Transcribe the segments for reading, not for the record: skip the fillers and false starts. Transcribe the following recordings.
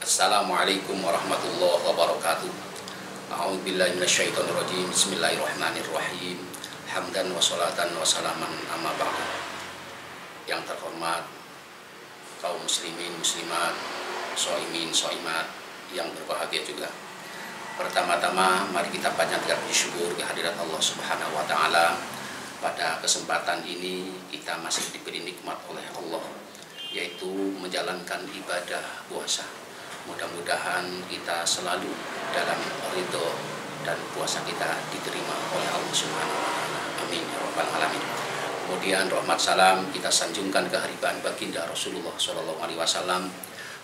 Assalamualaikum warahmatullahi wabarakatuh. A'udzubillahi minasyaitonirrajim. Bismillahirrahmanirrahim. Hamdan wa sholatan wa salaman amma ba'du. Yang terhormat kaum muslimin muslimat, shaimin shaimat yang berbahagia juga. Pertama-tama mari kita panjatkan puji syukur kehadirat Allah Subhanahu wa taala. Pada kesempatan ini kita masih diberi nikmat oleh Allah, yaitu menjalankan ibadah puasa. Mudah-mudahan kita selalu dalam ridho dan puasa kita diterima oleh Allah Subhanahu wa taala. Amin ya rabbal alamin. Kemudian rahmat salam kita sanjungkan kehadiran baginda Rasulullah sallallahu alaihi wasallam.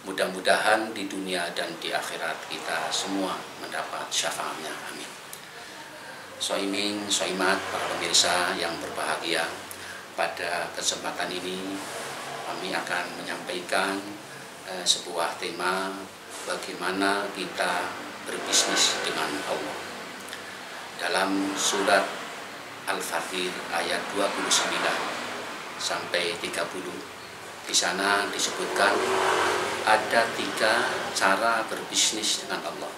Mudah-mudahan di dunia dan di akhirat kita semua mendapat syafaatnya. Amin. Shaimin shaimat, para pemirsa yang berbahagia, pada kesempatan ini kami akan menyampaikan sebuah tema bagaimana kita berbisnis dengan Allah. Dalam surat Al-Fatir ayat 29 sampai 30, di sana disebutkan ada 3 cara berbisnis dengan Allah.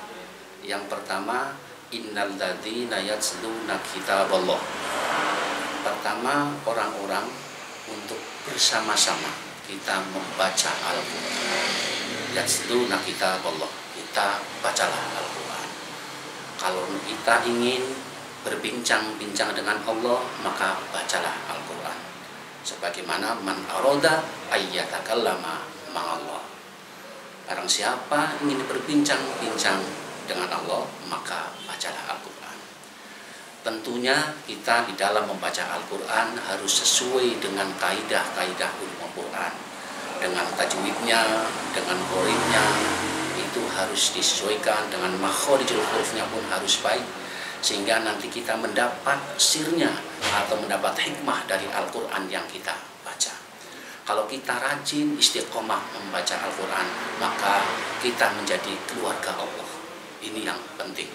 Yang pertama, innal ladzina yatluna kitaballah. Pertama, orang-orang untuk bersama-sama kita membaca Al-Quran. Yatluna kitaballah, kita bacalah Al-Quran. Kalau kita ingin berbincang-bincang dengan Allah, maka bacalah Al-Quran. Sebagaimana man arada ayyatakallama ma'allah. Barang siapa ingin berbincang-bincang dengan Allah, maka bacalah Al-Quran. Tentunya kita di dalam membaca Al-Quran harus sesuai dengan kaidah-kaidah ulum Al-Quran, dengan tajwidnya, dengan qoribnya, itu harus disesuaikan, dengan makhorijul hurufnya pun harus baik, sehingga nanti kita mendapat sirnya atau mendapat hikmah dari Al-Quran yang kita baca. Kalau kita rajin istiqomah membaca Al-Quran, maka kita menjadi keluarga Allah. Ini yang penting.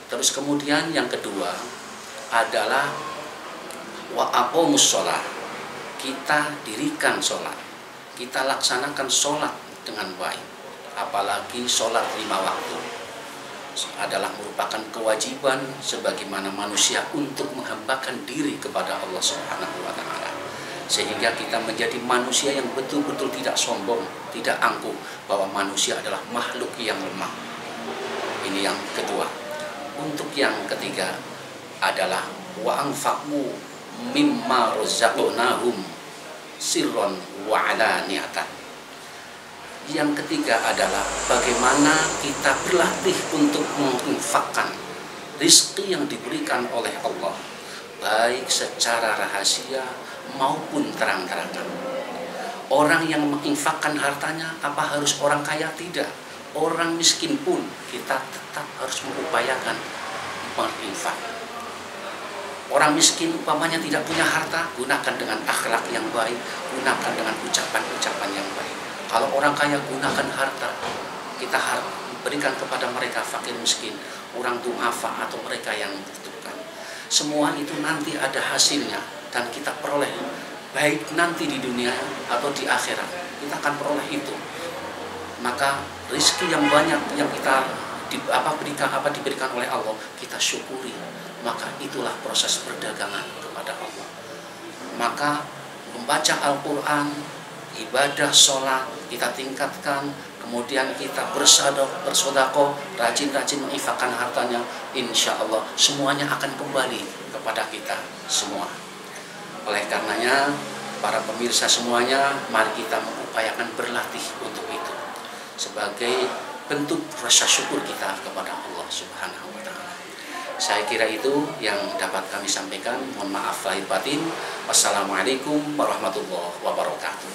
Terus kemudian yang kedua adalah wa aqomus sholat. Kita dirikan sholat, kita laksanakan sholat dengan baik. Apalagi sholat 5 waktu adalah merupakan kewajiban sebagaimana manusia untuk menghambakan diri kepada Allah Subhanahu wa taala, sehingga kita menjadi manusia yang betul-betul tidak sombong, tidak angkuh bahwa manusia adalah makhluk yang lemah. Ini yang kedua. Untuk yang ketiga adalah wa anfaqu mimma razaqnahum sirron wa alaniyatan. Yang ketiga adalah bagaimana kita berlatih untuk menginfakkan rizki yang diberikan oleh Allah, baik secara rahasia maupun terang-terangan. Orang yang menginfakkan hartanya apa harus orang kaya? Tidak. Orang miskin pun kita tetap harus mengupayakan berinfak. Orang miskin umpamanya tidak punya harta, gunakan dengan akhlak yang baik, gunakan dengan ucapan-ucapan yang baik. Kalau orang kaya, gunakan harta, kita harus berikan kepada mereka fakir miskin, orang du'afa atau mereka yang membutuhkan. Semua itu nanti ada hasilnya dan kita peroleh, baik nanti di dunia atau di akhirat, kita akan peroleh itu. Maka rezeki yang banyak yang kita diberikan oleh Allah, kita syukuri. Maka itulah proses perdagangan kepada Allah. Maka membaca Al-Quran, ibadah sholat kita tingkatkan, kemudian kita bersedekah, rajin-rajin menginfakkan hartanya, insya Allah semuanya akan kembali kepada kita semua. Oleh karenanya, para pemirsa semuanya, mari kita mengupayakan berlatih untuk itu sebagai bentuk rasa syukur kita kepada Allah Subhanahu wa taala. Saya kira itu yang dapat kami sampaikan. Mohon maaf lahir batin. Wassalamualaikum warahmatullahi wabarakatuh.